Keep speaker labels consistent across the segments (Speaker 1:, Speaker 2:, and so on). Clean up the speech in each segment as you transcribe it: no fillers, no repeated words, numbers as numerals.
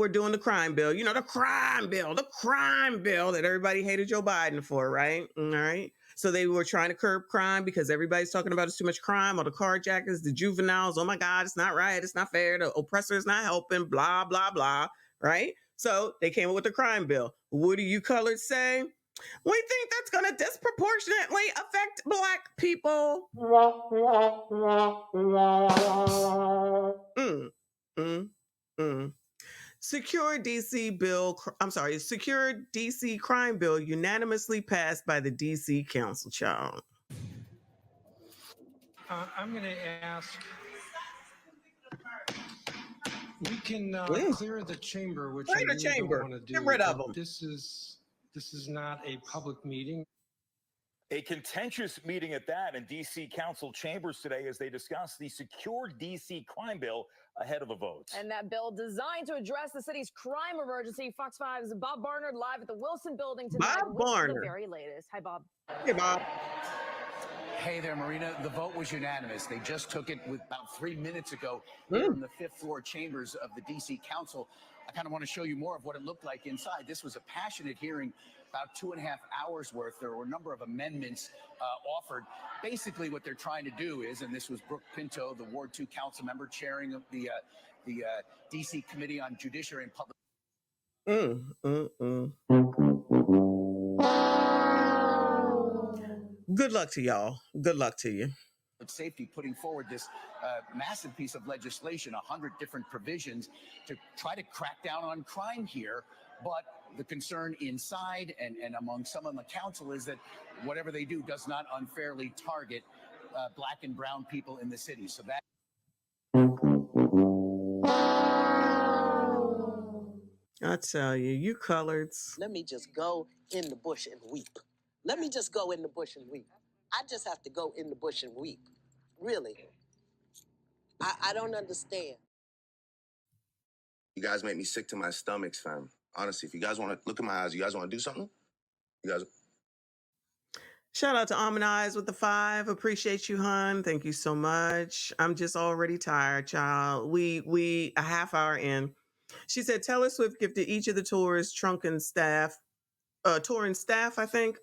Speaker 1: were doing the crime bill. You know, the crime bill that everybody hated Joe Biden for, right? All right. So they were trying to curb crime because everybody's talking about it's too much crime, all the carjackers, the juveniles. Oh my God, it's not right. It's not fair. The oppressor is not helping, blah, blah, blah. Right. So they came up with the crime bill. What do you coloreds say? We think that's going to disproportionately affect Black people. Secure DC crime bill unanimously passed by the DC Council, child.
Speaker 2: I'm going to ask, we can clear the chamber, which I really don't want to do.
Speaker 1: Get rid of them.
Speaker 2: This is not a public meeting.
Speaker 3: A contentious meeting at that in D.C. Council chambers today as they discuss the Secure D.C. crime bill ahead of a vote.
Speaker 4: And that bill designed to address the city's crime emergency. Fox 5's Bob Barnard live at the Wilson building tonight.
Speaker 1: Bob Barnard.
Speaker 4: The very latest. Hi, Bob.
Speaker 1: Hey, Bob.
Speaker 5: Hey there, Marina. The vote was unanimous. They just took it about 3 minutes ago here in the fifth floor chambers of the D.C. Council. I kind of want to show you more of what it looked like inside. This was a passionate hearing, about 2.5 hours worth. There were a number of amendments offered. Basically, what they're trying to do is, and this was Brooke Pinto, the Ward 2 council member, chairing of the D.C. Committee on Judiciary and Public.
Speaker 1: Good luck to y'all. Good luck to you.
Speaker 5: Safety putting forward this massive piece of legislation, 100 different provisions to try to crack down on crime here. But the concern inside and among some on the council is that whatever they do does not unfairly target Black and brown people in the city. So that.
Speaker 1: I tell you, you coloreds.
Speaker 6: Let me just go in the bush and weep. Let me just go in the bush and weep. I just have to go in the bush and weep. Really. I don't understand.
Speaker 7: You guys make me sick to my stomach, fam. Honestly, if you guys want to look in my eyes, you guys want to do something? You guys.
Speaker 1: Shout out to Eyes with the 5. Appreciate you, hon. Thank you so much. I'm just already tired, child. We a half hour in. She said Taylor Swift gifted each of the tour's touring staff, I think.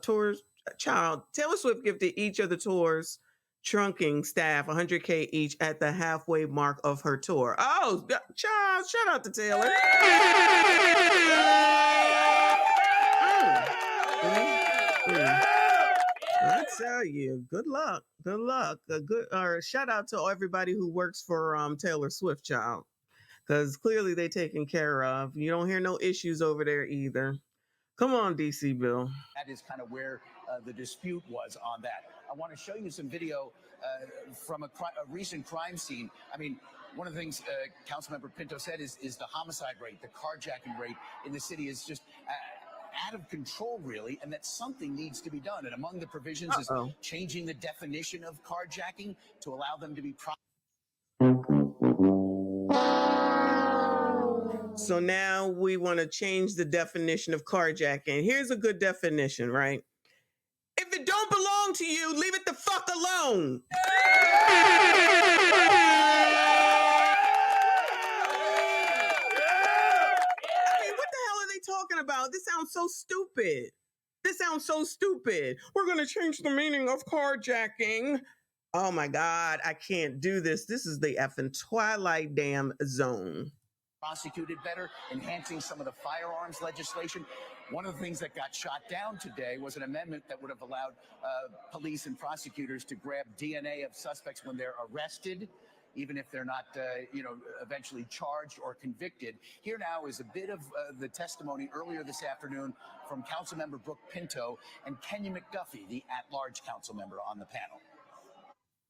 Speaker 1: Tours child. Taylor Swift gifted each of the tour's trunking staff $100K each at the halfway mark of her tour. Oh, child, shout out to Taylor. I tell you, good luck. Good luck. Shout out to everybody who works for Taylor Swift, child. Because clearly they taken care of. You don't hear no issues over there either. Come on, DC Bill.
Speaker 5: That is kind of where the dispute was on that. I want to show you some video from a recent crime scene. I mean, one of the things Councilmember Pinto said is the homicide rate, the carjacking rate in the city is just out of control, really, and that something needs to be done. And among the provisions is changing the definition of carjacking to allow them to be
Speaker 1: So now we want to change the definition of carjacking. Here's a good definition, right? If it don't belong to you, leave it the fuck alone. I mean, what the hell are they talking about? This sounds so stupid. We're going to change the meaning of carjacking. Oh my God, I can't do this. This is the effing Twilight damn zone.
Speaker 5: Prosecuted better, enhancing some of the firearms legislation. One of the things that got shot down today was an amendment that would have allowed police and prosecutors to grab DNA of suspects when they're arrested, even if they're not, eventually charged or convicted. Here now is a bit of the testimony earlier this afternoon from Councilmember Brooke Pinto and Kenya McDuffie, the at-large council member on the panel.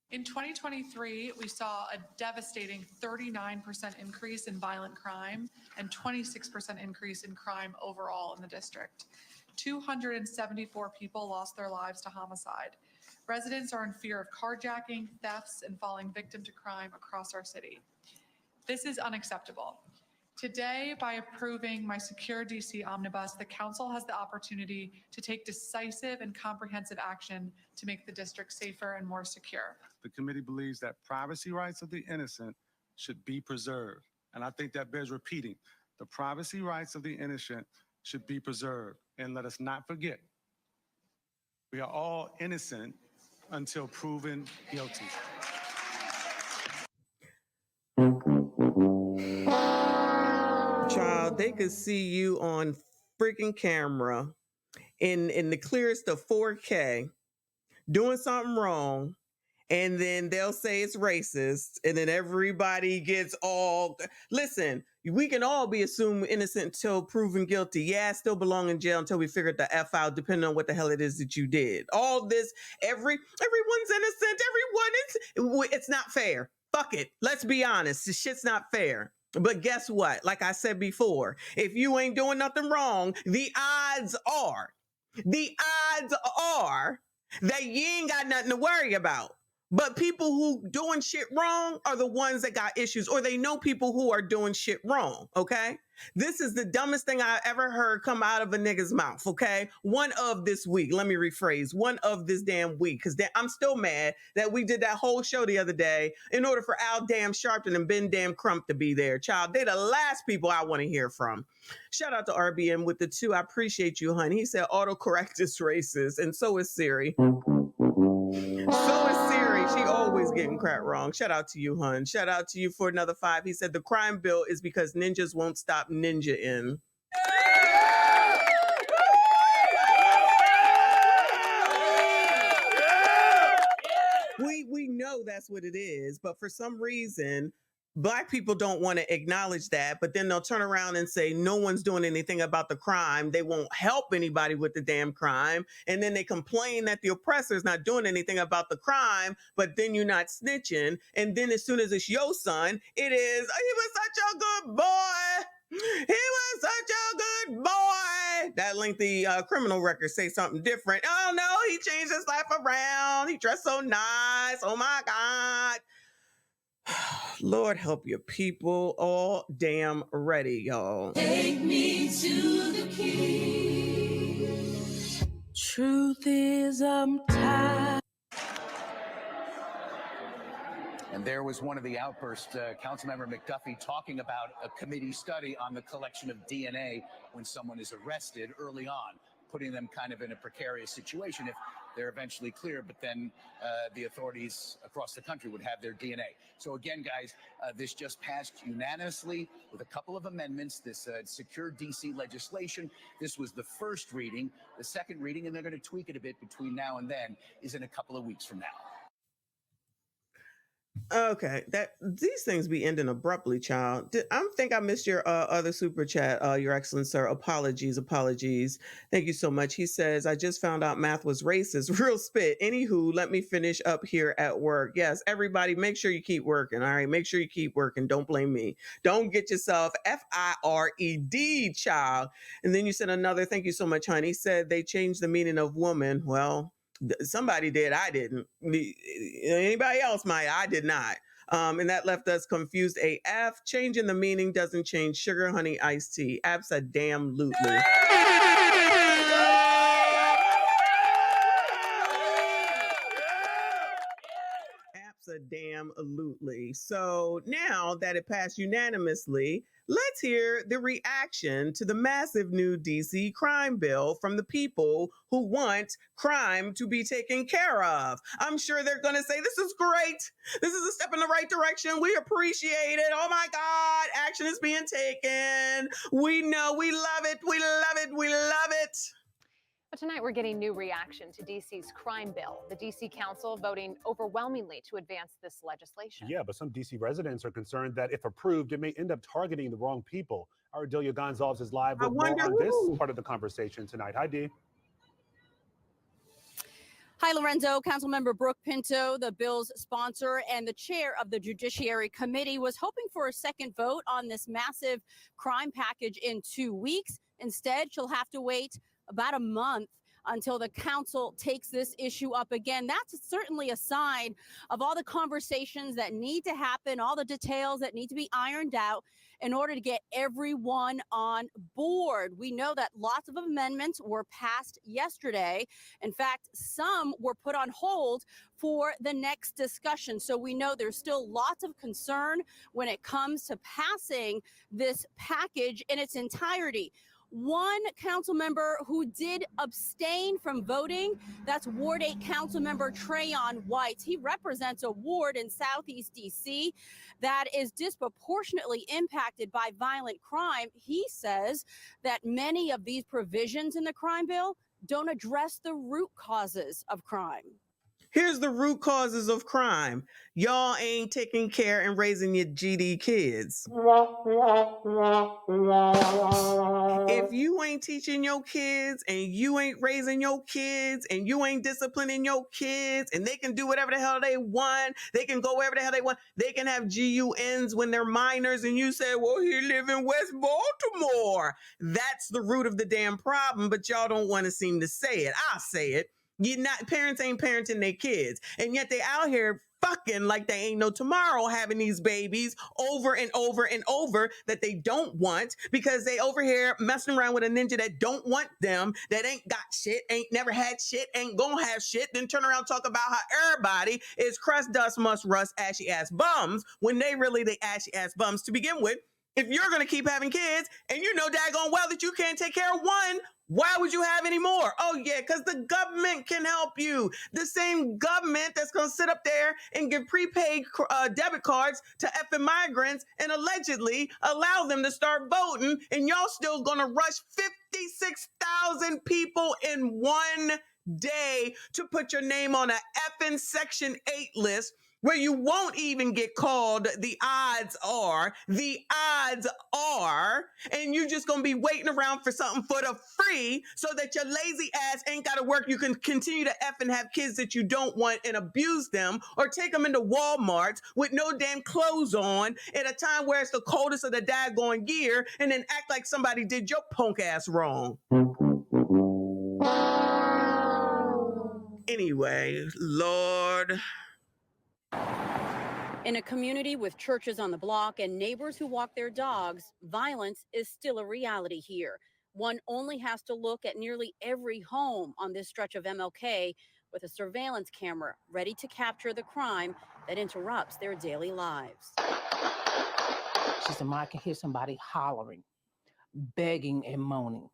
Speaker 8: In 2023, we saw a devastating 39% increase in violent crime and 26% increase in crime overall in the district. 274 people lost their lives to homicide. Residents are in fear of carjacking, thefts, and falling victim to crime across our city. This is unacceptable. Today, by approving my Secure DC Omnibus, the Council has the opportunity to take decisive and comprehensive action to make the district safer and more secure.
Speaker 9: The committee believes that privacy rights of the innocent should be preserved. And I think that bears repeating. The privacy rights of the innocent should be preserved. And let us not forget, we are all innocent until proven guilty.
Speaker 1: Child, they could see you on freaking camera in the clearest of 4K doing something wrong, and then they'll say it's racist, and then everybody gets all. Listen, we can all be assumed innocent until proven guilty. Yeah, still belong in jail until we figure the F out, depending on what the hell it is that you did. All this, everyone's innocent. It's not fair. Fuck it. Let's be honest. This shit's not fair. But guess what? Like I said before, if you ain't doing nothing wrong, the odds are that you ain't got nothing to worry about. But people who doing shit wrong are the ones that got issues, or they know people who are doing shit wrong, okay? This is the dumbest thing I ever heard come out of a nigga's mouth, okay? One of this week, let me rephrase, one of this damn week, because I'm still mad that we did that whole show the other day in order for Al damn Sharpton and Ben damn Crump to be there. Child, they're the last people I want to hear from. Shout out to RBM with the 2. I appreciate you, honey. He said autocorrect is racist, and so is Siri. So is Siri. She always getting crap wrong. Shout out to you, hun. Shout out to you for another 5. He said the crime bill is because ninjas won't stop ninja-in. We know that's what it is, but for some reason, Black people don't want to acknowledge that, but then they'll turn around and say no one's doing anything about the crime. They won't help anybody with the damn crime. And then they complain that the oppressor's not doing anything about the crime, but then you're not snitching. And then as soon as it's your son, it is, he was such a good boy. He was such a good boy. That lengthy criminal record say something different. Oh no, he changed his life around. He dressed so nice. Oh my God. Lord help your people all damn ready, y'all.
Speaker 10: Take me to the King. Truth is, I'm tired.
Speaker 5: And there was one of the outbursts, Councilmember McDuffie talking about a committee study on the collection of DNA when someone is arrested early on, putting them kind of in a precarious situation if they're eventually clear, but then the authorities across the country would have their DNA. So again, guys, this just passed unanimously with a couple of amendments, this secure DC legislation. This was the first reading. The second reading, and they're going to tweak it a bit between now and then, is in a couple of weeks from now.
Speaker 1: Okay, that these things be ending abruptly, child. I think I missed your other super chat, Your Excellence, sir. Apologies. Thank you so much. He says, I just found out math was racist. Real spit. Anywho, let me finish up here at work. Yes, everybody, make sure you keep working. All right, make sure you keep working. Don't blame me. Don't get yourself fired, child. And then you said another. Thank you so much, honey. He said they changed the meaning of woman. Well, somebody did. I didn't. Anybody else might. I did not. And that left us confused AF. Changing the meaning doesn't change sugar, honey, iced tea. Abso-damn-lutely. Abso-damn-lutely. So now that it passed unanimously, let's hear the reaction to the massive new DC crime bill from the people who want crime to be taken care of. I'm sure they're going to say, this is great. This is a step in the right direction. We appreciate it. Oh my God, action is being taken. We know, we love it. We love it. We love it.
Speaker 11: But tonight we're getting new reaction to DC's crime bill. The DC Council voting overwhelmingly to advance this legislation.
Speaker 12: Yeah, but some DC residents are concerned that if approved, it may end up targeting the wrong people. Our Delia Gonzalez is live with more on this part of the conversation tonight. Hi, Dee.
Speaker 13: Hi, Lorenzo. Councilmember Brooke Pinto, the bill's sponsor and the chair of the Judiciary Committee, was hoping for a second vote on this massive crime package in 2 weeks. Instead, she'll have to wait about a month until the council takes this issue up again. That's certainly a sign of all the conversations that need to happen, all the details that need to be ironed out in order to get everyone on board. We know that lots of amendments were passed yesterday. In fact, some were put on hold for the next discussion. So we know there's still lots of concern when it comes to passing this package in its entirety. One council member who did abstain from voting, that's Ward 8 council member Trayon White. He represents a ward in Southeast DC that is disproportionately impacted by violent crime. He says that many of these provisions in the crime bill don't address the root causes of crime.
Speaker 1: Here's the root causes of crime. Y'all ain't taking care and raising your GD kids. If you ain't teaching your kids and you ain't raising your kids and you ain't disciplining your kids and they can do whatever the hell they want, they can go wherever the hell they want, they can have GUNs when they're minors and you say, well, he live in West Baltimore. That's the root of the damn problem, but y'all don't want to seem to say it. I'll say it. Parents ain't parenting their kids, and yet they out here fucking like they ain't no tomorrow, having these babies over and over and over that they don't want because they over here messing around with a ninja that don't want them, that ain't got shit, ain't never had shit, ain't gonna have shit, then turn around and talk about how everybody is crust, dust, must, rust, ashy ass bums when they really the ashy ass bums to begin with. If you're gonna keep having kids and you know daggone well that you can't take care of one, why would you have any more? Oh, yeah, because the government can help you. The same government that's going to sit up there and give prepaid debit cards to effing migrants and allegedly allow them to start voting. And y'all still going to rush 56,000 people in one day to put your name on a effing Section 8 list where you won't even get called. The odds are, and you're just going to be waiting around for something for the free so that your lazy ass ain't got to work. You can continue to F and have kids that you don't want and abuse them or take them into Walmart with no damn clothes on at a time where it's the coldest of the daggone year and then act like somebody did your punk ass wrong. Anyway, Lord.
Speaker 13: In a community with churches on the block and neighbors who walk their dogs, violence is still a reality here. One only has to look at nearly every home on this stretch of MLK with a surveillance camera ready to capture the crime that interrupts their daily lives.
Speaker 14: She said, "Ma, I can hear somebody hollering, begging and moaning."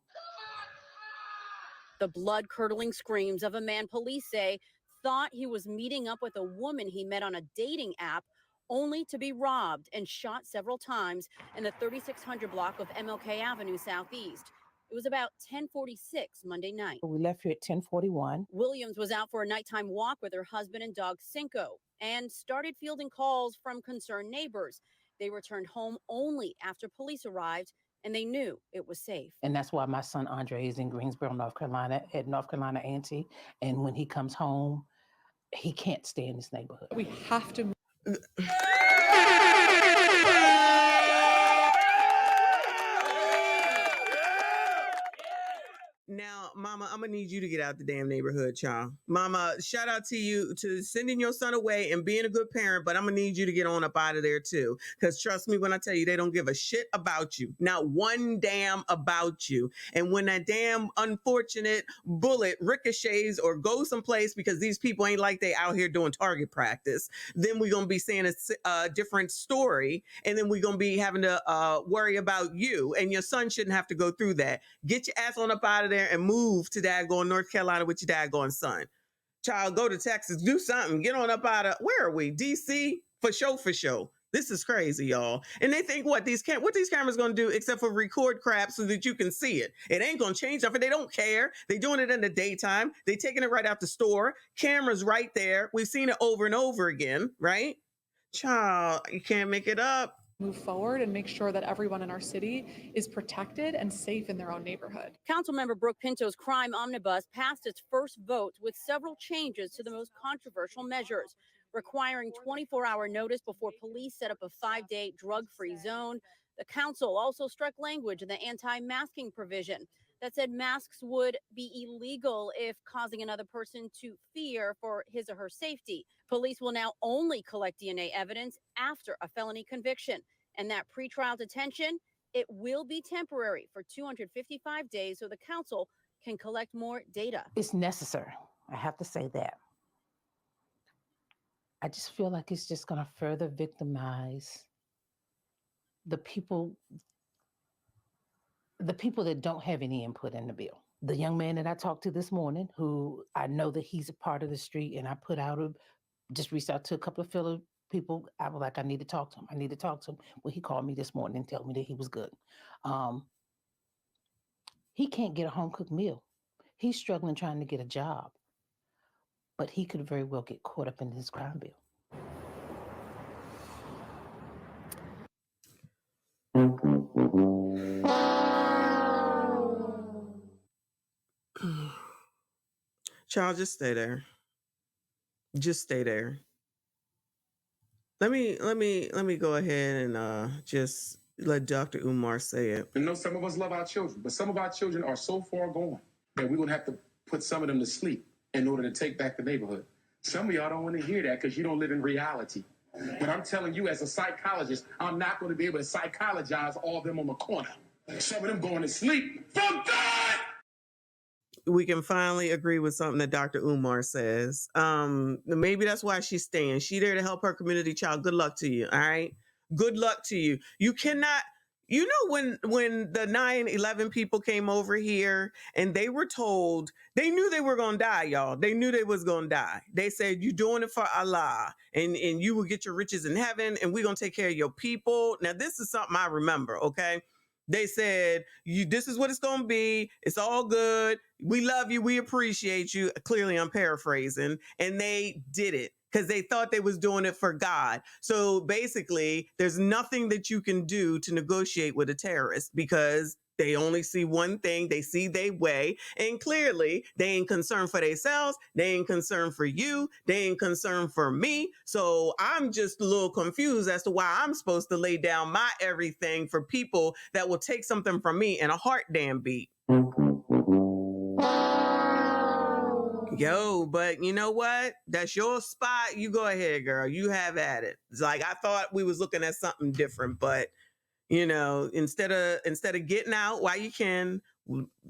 Speaker 13: The blood-curdling screams of a man police say thought he was meeting up with a woman he met on a dating app, only to be robbed and shot several times in the 3600 block of MLK Avenue Southeast. It was about 10:46 Monday night.
Speaker 14: We left here at 10:41.
Speaker 13: Williams was out for a nighttime walk with her husband and dog Cinco and started fielding calls from concerned neighbors. They returned home only after police arrived and they knew it was safe.
Speaker 14: And that's why my son Andre is in Greensboro, North Carolina, at North Carolina A&T. And when he comes home, he can't stay in this neighborhood.
Speaker 8: We have to.
Speaker 1: Now, Mama, I'm going to need you to get out the damn neighborhood, child. Mama, shout out to you to sending your son away and being a good parent, but I'm going to need you to get on up out of there too. Because trust me when I tell you, they don't give a shit about you. Not one damn about you. And when that damn unfortunate bullet ricochets or goes someplace because these people ain't like they out here doing target practice, then we're going to be saying a different story. And then we're going to be having to worry about you. And your son shouldn't have to go through that. Get your ass on up out of there and move to daggone North Carolina with your daggone son. Child, go to Texas, do something. Get on up out of, where are we? DC? For show. This is crazy, y'all. And they think what these cameras gonna do except for record crap so that you can see it. It ain't gonna change nothing. They don't care. They doing it in the daytime. They taking it right out the store. Cameras right there. We've seen it over and over again, right? Child, you can't make it up.
Speaker 8: Move forward and make sure that everyone in our city is protected and safe in their own neighborhood.
Speaker 13: Councilmember Brooke Pinto's crime omnibus passed its first vote with several changes to the most controversial measures, requiring 24-hour notice before police set up a 5-day drug-free zone. The council also struck language in the anti-masking provision that said masks would be illegal if causing another person to fear for his or her safety. Police will now only collect DNA evidence after a felony conviction, and that pretrial detention, it will be temporary for 255 days so the council can collect more data.
Speaker 14: It's necessary. I have to say that. I just feel like it's just going to further victimize the people that don't have any input in the bill. The young man that I talked to this morning, who I know that he's a part of the street, and I just reached out to a couple of fellow people. I was like, I need to talk to him. Well, he called me this morning and told me that he was good. He can't get a home-cooked meal. He's struggling trying to get a job, but he could very well get caught up in this crime bill.
Speaker 1: Child, just stay there. Just stay there. Let me go ahead and just let Dr. Umar say it.
Speaker 15: You know, some of us love our children, but some of our children are so far gone that we're going to have to put some of them to sleep in order to take back the neighborhood. Some of y'all don't want to hear that because you don't live in reality. But I'm telling you, as a psychologist, I'm not going to be able to psychologize all of them on the corner. Some of them going to sleep from God.
Speaker 1: We can finally agree with something that Dr. Umar says. Maybe that's why she's staying. She's there to help her community, child. Good luck to you. All right. Good luck to you. You cannot, you know, when the 9/11 people came over here and they were told, they knew they were going to die, y'all. They knew they was going to die. They said, you're doing it for Allah and you will get your riches in heaven and we're going to take care of your people. Now, this is something I remember. Okay. They said, this is what it's going to be. It's all good. We love you. We appreciate you. Clearly, I'm paraphrasing. And they did it because they thought they was doing it for God. So basically, there's nothing that you can do to negotiate with a terrorist because they only see one thing. They see their way. And clearly, they ain't concerned for themselves. They ain't concerned for you. They ain't concerned for me. So I'm just a little confused as to why I'm supposed to lay down my everything for people that will take something from me in a heart damn beat. Yo, but you know what? That's your spot. You go ahead, girl. You have at it. It's like I thought we was looking at something different, but you know, instead of getting out while you can,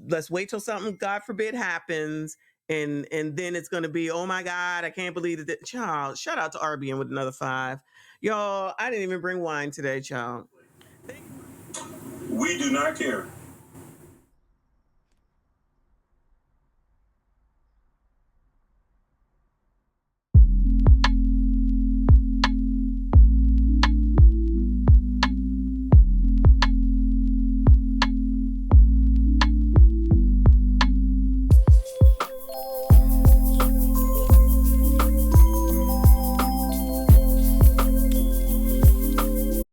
Speaker 1: let's wait till something, God forbid, happens. And then it's going to be, oh my God, I can't believe that. Child, shout out to RBN with another 5. Y'all, I didn't even bring wine today, child.
Speaker 16: We do not care